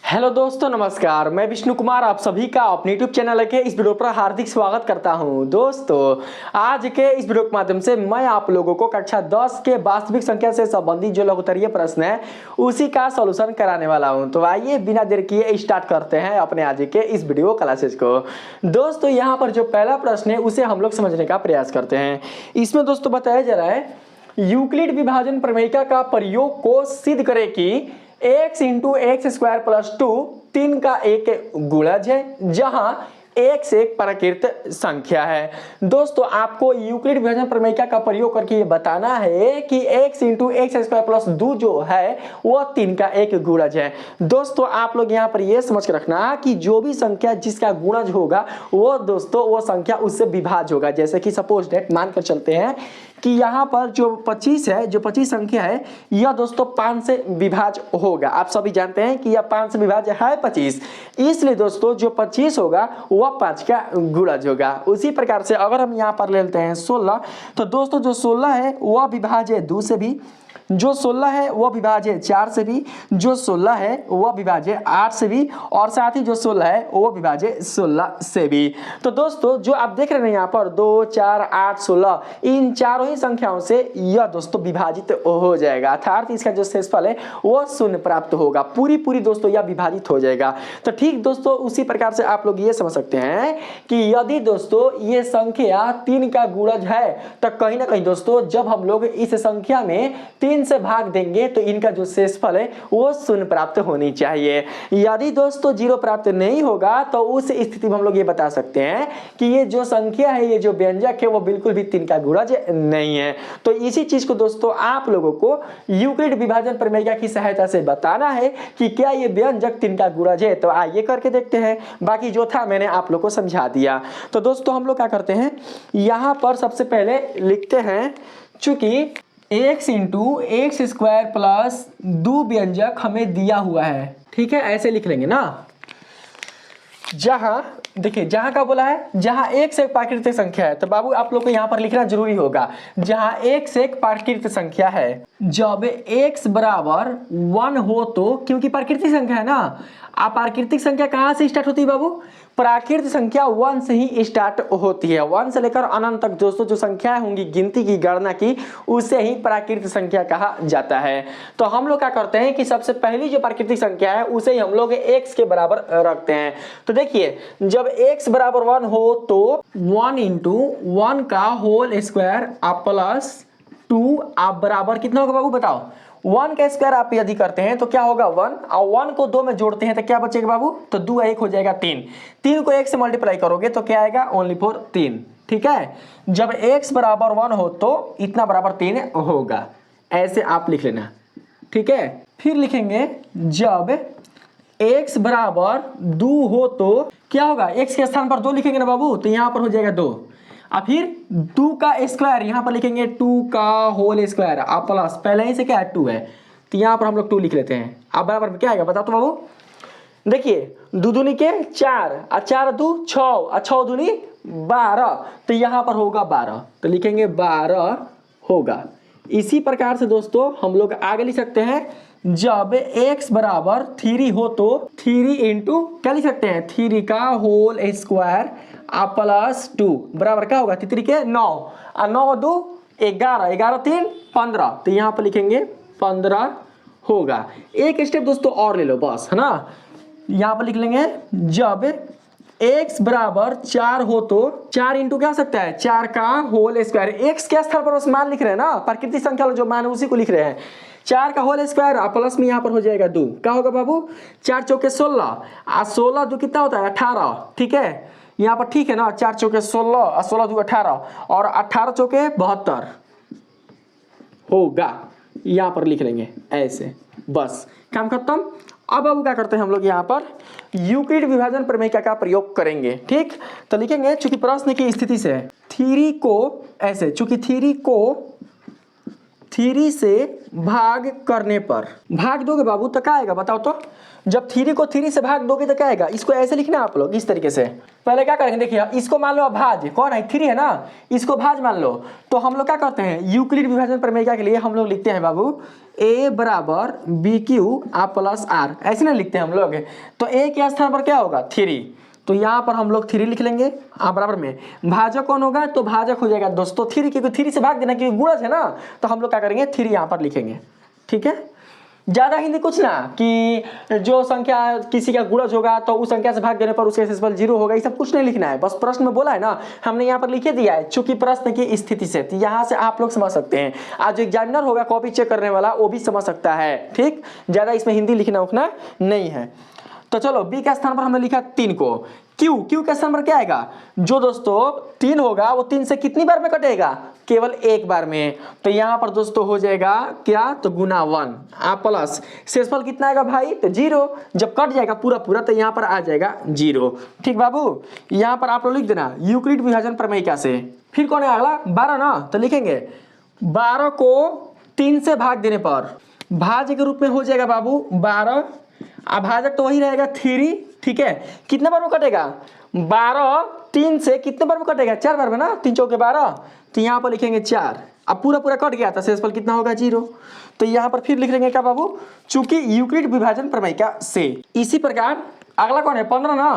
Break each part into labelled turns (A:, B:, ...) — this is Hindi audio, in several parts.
A: हेलो दोस्तों, नमस्कार। मैं विष्णु कुमार आप सभी का अपने यूट्यूब चैनल के इस वीडियो पर हार्दिक स्वागत करता हूं। दोस्तों, आज के इस वीडियो के माध्यम से मैं आप लोगों को कक्षा 10 के वास्तविक संख्या से संबंधित जो लघुत्तरीय प्रश्न है उसी का सॉल्यूशन कराने वाला हूं। तो आइए बिना देर किए स्टार्ट करते हैं अपने आज के इस वीडियो क्लासेस को। दोस्तों, यहाँ पर जो पहला प्रश्न है उसे हम लोग समझने का प्रयास करते हैं। इसमें दोस्तों बताया जा रहा है, यूक्लिड विभाजन प्रमेयिका का प्रयोग को सिद्ध करे कि x into x square plus 2 3 का एक गुणज है जहां x एक प्राकृत संख्या है। दोस्तों, आपको यूक्लिड विभाजन प्रमेयिका का प्रयोग करके ये बताना है कि x into x square plus 2 जो है वह 3 का एक गुणज है। दोस्तों, आप लोग यहाँ पर ये समझ के रखना कि जो भी संख्या जिसका गुणज होगा वो दोस्तों वो संख्या उससे विभाज्य होगा। जैसे कि सपोज डेट मान कर चलते हैं कि यहाँ पर जो 25 है, जो 25 संख्या है यह दोस्तों 5 से विभाज्य होगा। आप सभी जानते हैं कि यह 5 से विभाज्य है 25, इसलिए दोस्तों जो 25 होगा वह 5 का गुणज होगा। उसी प्रकार से अगर हम यहाँ पर ले लेते हैं 16, तो दोस्तों जो 16 है वह विभाज्य है 2 से भी, जो 16 है वह विभाज्य है 4 से भी, जो 16 है वह विभाज्य 8 से भी, और साथ ही जो 16 है वह विभाज्य 16 से भी। तो दोस्तों जो आप देख रहे हैं यहाँ पर 2, 4, 8, 16 इन चारों ही संख्याओं से यह दोस्तों विभाजित हो जाएगा, अर्थात इसका जो शेषफल है वह शून्य प्राप्त होगा। पूरी दोस्तों यह विभाजित हो जाएगा। तो ठीक दोस्तों उसी प्रकार से आप लोग ये समझ सकते हैं कि यदि दोस्तों ये संख्या 3 का गुणज है तो कहीं ना कहीं दोस्तों जब हम लोग इस संख्या में 3 से भाग देंगे तो इनका जो शेषफल है वो शून्य प्राप्त होनी चाहिए। यदि दोस्तों 0 प्राप्त नहीं होगा तो उस स्थिति में हम लोग ये बता सकते हैं कि ये जो संख्या है, ये जो व्यंजक है वो बिल्कुल भी 3 का गुणज नहीं है। तो इसी चीज को दोस्तों आप लोगों को यूक्लिड विभाजन प्रमेयिका की सहायता से बताना है कि क्या ये व्यंजक 3 का गुणज है। तो आइए करके देखते हैं। बाकी जो था मैंने आप लोग को समझा दिया। तो दोस्तों हम लोग क्या करते हैं, यहाँ पर सबसे पहले लिखते हैं, चूंकि x into x square plus 2 व्यंजक हमें दिया हुआ है, ठीक है, ऐसे लिख लेंगे ना। जहां देखिए, जहां का बोला है, जहां x एक प्राकृतिक संख्या है, तो बाबू आप लोग को यहां पर लिखना जरूरी होगा। जहां x एक प्राकृतिक संख्या है, जब x बराबर 1 हो तो, क्योंकि प्राकृतिक संख्या है ना, आप प्राकृतिक संख्या कहां से स्टार्ट होती है बाबू? प्राकृतिक संख्या 1 से ही स्टार्ट होती है। 1 से लेकर अनंत तक दोस्तों जो संख्याएं होंगी गिनती की गणना की, उसे ही प्राकृतिक संख्या कहा जाता है। तो हम लोग क्या करते हैं कि सबसे पहली जो प्राकृतिक संख्या है उसे ही हम लोग x के बराबर रखते हैं। तो देखिए, जब x बराबर 1 हो तो 1 इंटू 1 का होल स्क्वायर आप प्लस 2 आप बराबर कितना होगा बाबू बताओ? 1 का स्क्वायर आप यदि करते हैं तो क्या होगा 1, और 1 को 2 में जोड़ते हैं तो क्या बचेगा बाबू? तो 2 1 हो जाएगा 3, 3 को 1 से मल्टीप्लाई करोगे तो क्या आएगा? ओनली फॉर 3, ठीक है। जब x बराबर 1 हो तो इतना बराबर 3 होगा, ऐसे आप लिख लेना, ठीक है। फिर लिखेंगे जब x बराबर 2 हो तो क्या होगा? x के स्थान पर 2 लिखेंगे ना बाबू, तो यहाँ पर हो जाएगा 2, और फिर 2 का स्क्वायर यहाँ पर लिखेंगे 2 का होल स्क्वायर आप प्लस, पहले ही से क्या है 2 है तो यहाँ पर हम लोग 2 लिख लेते हैं। अब बराबर क्या आएगा बताओ तो बाबू? देखिए 2 दूनी के 4 और 4 2 6 और 6 दूनी 12, तो यहाँ पर होगा 12, तो लिखेंगे 12 होगा। इसी प्रकार से दोस्तों हम लोग आगे लिख सकते हैं, जब x बराबर 3 हो तो 3 इंटू क्या लिख सकते हैं? 3 का होल स्क्वायर आप प्लस 2 बराबर क्या होगा? 3 के 9 और 9 2 11, 11 3 15, तो यहाँ पर लिखेंगे 15 होगा। एक स्टेप दोस्तों और ले लो बस, है ना। यहाँ पर लिख लेंगे जब x बराबर 4 हो तो 4 इंटू क्या हो सकता है? 4 का होल स्क्वायर, x के स्थान पर उस मान लिख रहे हैं ना, प्राकृतिक संख्या जो मान है उसी को लिख रहे हैं। 4 का होल स्क्वायर प्लस में यहाँ पर हो जाएगा 2, क्या होगा बाबू? 4 चौके 16 और 16 2 कितना होता है? 18, ठीक है। यहाँ पर ठीक है ना, 4 चौके 16 और 16 2 18 और 18 चौके 72 होगा, यहाँ पर लिख लेंगे ऐसे, बस काम खत्म। अब क्या करते हैं हम लोग यहाँ पर यूक्लिड विभाजन प्रमेयिका का प्रयोग करेंगे, ठीक। तो लिखेंगे चूंकि प्रश्न की स्थिति से 3 को ऐसे, चूंकि 3 3 से भाग करने पर, भाग दोगे बाबू तो क्या आएगा बताओ तो। जब 3 को 3 से भाग दोगे तो क्या आएगा, इसको ऐसे लिखना आप लोग इस तरीके से। पहले क्या करेंगे देखिए, इसको मान लो भाज, कौन है 3 है ना, इसको भाज मान लो। तो हम लोग क्या करते हैं, यूक्लिड विभाजन प्रमेय के लिए हम लोग लिखते हैं बाबू a बराबर बी क्यू आप प्लस आर, ऐसे ना लिखते हैं हम लोग। तो a के स्थान पर क्या होगा 3, तो यहाँ पर हम लोग 3 लिख लेंगे। बराबर में भाजक कौन होगा, तो भाजक हो जाएगा दोस्तों 3, क्योंकि 3 से भाग देना क्योंकि गुणज है ना, तो हम लोग क्या करेंगे 3 यहाँ पर लिखेंगे। ठीक है, ज्यादा हिंदी कुछ ना कि जो संख्या किसी का गुणज होगा तो उस संख्या से भाग देने पर उसका शेषफल 0 होगा, ये सब कुछ नहीं लिखना है। बस प्रश्न में बोला है ना, हमने यहाँ पर लिखे दिया है चूंकि प्रश्न की स्थिति से, तो यहाँ से आप लोग समझ सकते हैं। आज जो एग्जामिनर होगा कॉपी चेक करने वाला वो भी समझ सकता है। ठीक, ज्यादा इसमें हिंदी लिखना उखना नहीं है। तो चलो बी के स्थान पर हमने लिखा 3 को, क्यू के स्थान पर क्या आएगा, जो दोस्तों 3 होगा वो 3 से कितनी बार में कटेगा, केवल एक बार में। तो यहाँ पर दोस्तों हो जाएगा क्या, तो गुना 1 आप प्लस शेषफल कितना आएगा भाई, तो 0। जब कट जाएगा पूरा पूरा तो यहाँ पर आ जाएगा 0। ठीक बाबू, यहाँ पर आप लोग लिख देना यूक्लिड विभाजन प्रमेय से। फिर कौन है अगला 12 ना, तो लिखेंगे 12 को 3 से भाग देने पर भाज्य के रूप में हो जाएगा बाबू 12, अभाजक तो वही रहेगा 3। ठीक है, कितने बार में कटेगा 12, 3 से कितने बार में कटेगा, 4 बार में ना, 3 चौके 12, तो यहाँ पर लिखेंगे 4। अब पूरा पूरा कट गया था, शेषफल कितना होगा 0। तो यहाँ पर फिर लिख लेंगे क्या बाबू, चूंकि यूक्लिड विभाजन प्रमेय से। इसी प्रकार अगला कौन है 15 ना,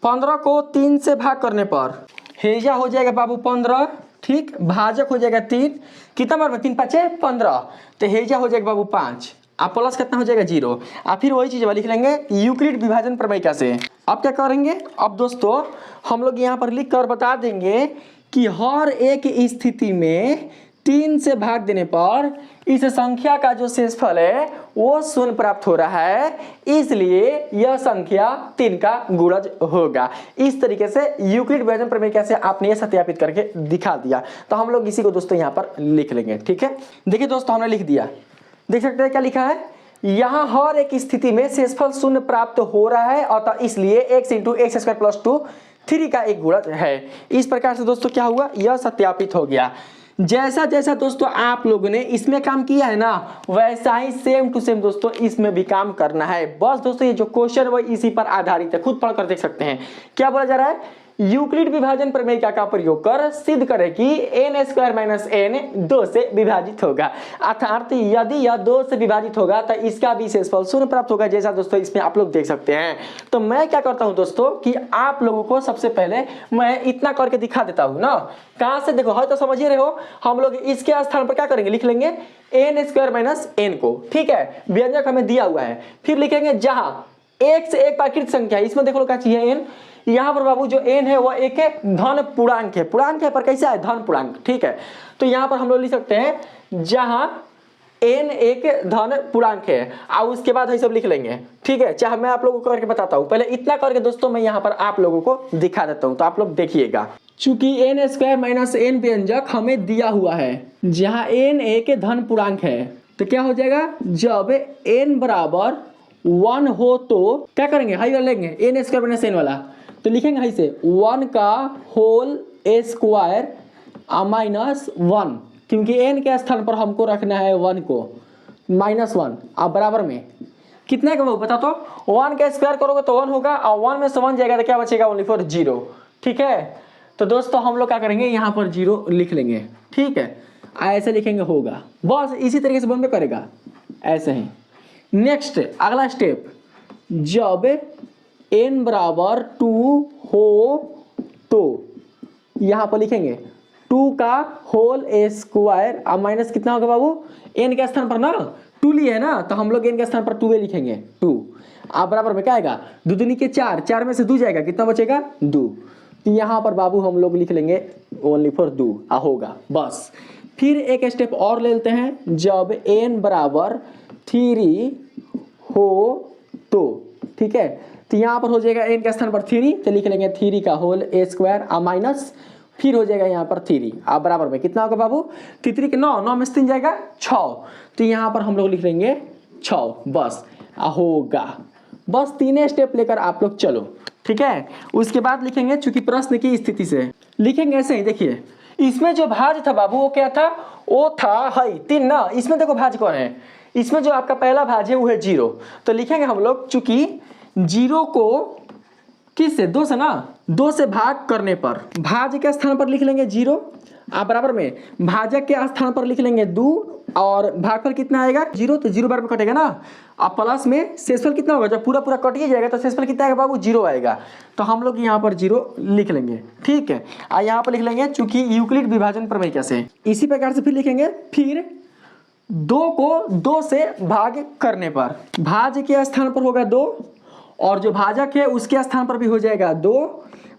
A: 15 को 3 से भाग करने पर हेजा हो जाएगा बाबू 15। ठीक, भाजक हो जाएगा 3, कितना बार में 3 5 15, तो हेजा हो जाएगा बाबू 5, आप प्लस कितना हो जाएगा 0। आप फिर वही चीज लिख लेंगे यूक्लिड विभाजन प्रमेय से। अब क्या करेंगे, अब दोस्तों हम लोग यहाँ पर लिख कर बता देंगे कि हर एक स्थिति में 3 से भाग देने पर इस संख्या का जो शेषफल है वो 0 प्राप्त हो रहा है, इसलिए यह संख्या 3 का गुणज होगा। इस तरीके से यूक्लिड विभाजन प्रमेय से आपने ये सत्यापित करके दिखा दिया। तो हम लोग इसी को दोस्तों यहाँ पर लिख लेंगे। ठीक है, देखिए दोस्तों हमने लिख दिया, देख सकते हैं क्या लिखा है, यहाँ हर एक स्थिति में शेषफल 0 प्राप्त हो रहा है और इसलिए x × x² + 2 3 का एक गुणज है। इस प्रकार से दोस्तों क्या हुआ, यह सत्यापित हो गया। जैसा जैसा दोस्तों आप लोगों ने इसमें काम किया है ना, वैसा ही सेम टू सेम दोस्तों इसमें भी काम करना है। बस दोस्तों ये जो क्वेश्चन वो इसी पर आधारित है, खुद पढ़कर देख सकते हैं। क्या बोला जा रहा है, यूक्लिड विभाजन प्रमेय का प्रयोग कर सिद्ध करें कि n² - n 2 से विभाजित होगा, अर्थात यदि यह 2 से विभाजित होगा तो इसका भी शेषफल 0 प्राप्त होगा, जैसा दोस्तों इसमें आप लोग देख सकते हैं। तो मैं क्या करता हूं दोस्तों कि आप लोगों को सबसे पहले मैं इतना करके दिखा देता हूं ना, कहां से देखो है तो समझ ही रहे हो। हम लोग इसके स्थान पर क्या करेंगे, लिख लेंगे n² - n को। ठीक है, व्यंजक हमें दिया हुआ है, फिर लिखेंगे जहां एक से एक प्राकृत संख्या है, इसमें देखो लोग क्या चाहिए n, यहाँ पर बाबू जो n है वो एक धन पूर्णांक है, पूर्णांक है पर कैसा है, धन पूर्णांक। ठीक है, तो यहाँ पर हम लोग लिख सकते हैं जहां n एक धन पूर्णांक है, और उसके बाद ये सब लिख लेंगे। ठीक है, चाहे मैं आप लोगों को करके बताता हूँ, पहले इतना करके दोस्तों मैं यहाँ पर आप लोगों को दिखा देता हूँ, तो आप लोग देखिएगा। चूंकि n² - n व्यंजक हमें दिया हुआ है, जहाँ n एक धन पूर्णांक है, तो क्या हो जाएगा, जब n बराबर 1 हो तो क्या करेंगे, हाई वाला लेंगे n² - n वाला, तो लिखेंगे हाई से 1 का होल स्क्वायर -1, क्योंकि n के स्थान पर हमको रखना है 1 को, -1 अब बराबर में कितना का बता, तो 1 का स्क्वायर करोगे तो 1 होगा, और 1 में से 1 जाएगा तो क्या बचेगा, ओनली फॉर 0। ठीक है, तो दोस्तों हम लोग क्या करेंगे, यहाँ पर 0 लिख लेंगे। ठीक है, ऐसे लिखेंगे होगा, बस इसी तरीके से बनबे करेगा ऐसे ही। नेक्स्ट अगला स्टेप, जब n बराबर 2 हो तो यहाँ पर लिखेंगे 2 का होल स्क्वायर अब माइनस कितना होगा बाबू, n के स्थान पर ना 2 लिए है ना, तो हम लोग n के स्थान पर 2 लिखेंगे 2, अब बराबर में क्या आएगा, 2 दूनी के 4, 4 में से 2 जाएगा, कितना बचेगा 2, तो यहाँ पर बाबू हम लोग लिख लेंगे ओनली फॉर 2 होगा बस। फिर एक स्टेप और ले लेते हैं, जब n बराबर 3 हो तो, ठीक है, तो यहाँ पर हो जाएगा n के स्थान पर 3, तो लिख लेंगे 3 का होल स्क्वायर माइनस, फिर हो जाएगा यहाँ पर 3, आप बराबर में कितना होगा बाबू, 3 के 9, 9 में से 3 जाएगा 6, तो यहाँ पर हम लोग लिख लेंगे 6 बस होगा। बस 3 स्टेप लेकर आप लोग चलो। ठीक है, उसके बाद लिखेंगे चूंकि प्रश्न की स्थिति से लिखेंगे ऐसे ही, देखिए इसमें जो भाज्य था बाबू वो क्या था, वो था हाई 3 ना। इसमें देखो भाज्य कौन है, इसमें जो आपका पहला भाज्य है वो है 0। तो लिखेंगे हम लोग, चूंकि 0 को किससे, 2 से ना, 2 से भाग करने पर भाज्य के स्थान पर लिख लेंगे 0, आप बराबर में भाजक के स्थान पर लिख लेंगे 2, और भागफल कितना आएगा 0, तो 0 बार में कटेगा ना। अब प्लस में शेषफल कितना होगा, जब पूरा पूरा कट ही जाएगा तो शेषफल कितना आएगा बाबू, 0 आएगा। तो हम लोग यहाँ पर 0 लिख लेंगे, ठीक है। यहाँ पर लिख लेंगे चूंकि यूक्लिड विभाजन प्रमेय कैसे, इसी प्रकार से फिर लिखेंगे, फिर 2 को 2 से भाग करने पर भाज्य के स्थान पर होगा 2, और जो भाजक है उसके स्थान पर भी हो जाएगा 2।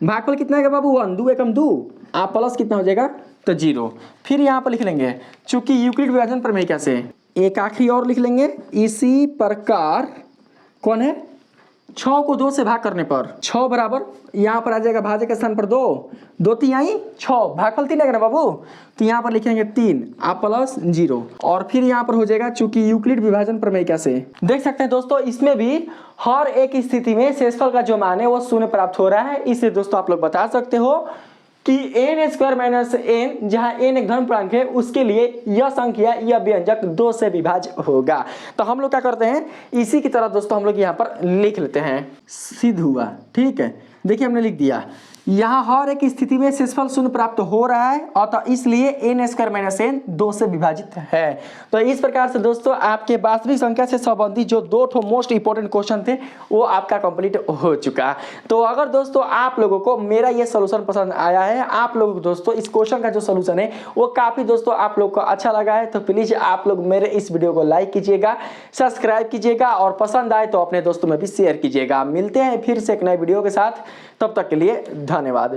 A: भागफल कितना आएगा बाबू 1, 2 एकम 2, आप प्लस कितना हो जाएगा तो 0। फिर यहाँ पर लिख लेंगे चूंकि यूक्लिड विभाजन प्रमेय कैसे, एक आखिरी और लिख लेंगे, इसी प्रकार कौन है 6 को 2 से भाग करने पर 6 बराबर यहाँ पर आ जाएगा भाज्य के स्थान पर 2, 2 3 आई 6, भागफल 3 आएगा ना बाबू, तो यहाँ पर लिखेंगे 3, आप प्लस 0, और फिर यहाँ पर हो जाएगा चूंकि यूक्लिड विभाजन प्रमेय कैसे। देख सकते हैं दोस्तों, इसमें भी हर एक स्थिति में शेषफल का जो मान है वो 0 प्राप्त हो रहा है। इससे दोस्तों आप लोग बता सकते हो कि n² माइनस n, जहां n एक धन पूर्णांक है, उसके लिए यह संख्या, यह व्यंजक 2 से विभाज्य होगा। तो हम लोग क्या करते हैं, इसी की तरह दोस्तों हम लोग यहाँ पर लिख लेते हैं, सिद्ध हुआ, ठीक है। देखिए हमने लिख दिया, यहाँ हर एक स्थिति में शेषफल 0 प्राप्त हो रहा है, अतः इसलिए n² माइनस n 2 से विभाजित है। तो इस प्रकार से दोस्तों आपके वास्तविक संख्या से संबंधित जो 2 मोस्ट इंपॉर्टेंट क्वेश्चन थे वो आपका कंप्लीट हो चुका। तो अगर दोस्तों आप लोगों को मेरा ये सोल्यूशन पसंद आया है, आप लोगों को दोस्तों इस क्वेश्चन का जो सोल्यूशन है वो काफी दोस्तों आप लोग को अच्छा लगा है, तो प्लीज आप लोग मेरे इस वीडियो को लाइक कीजिएगा, सब्सक्राइब कीजिएगा, और पसंद आए तो अपने दोस्तों में भी शेयर कीजिएगा। मिलते हैं फिर से एक नए वीडियो के साथ, तब तक के लिए धन्यवाद।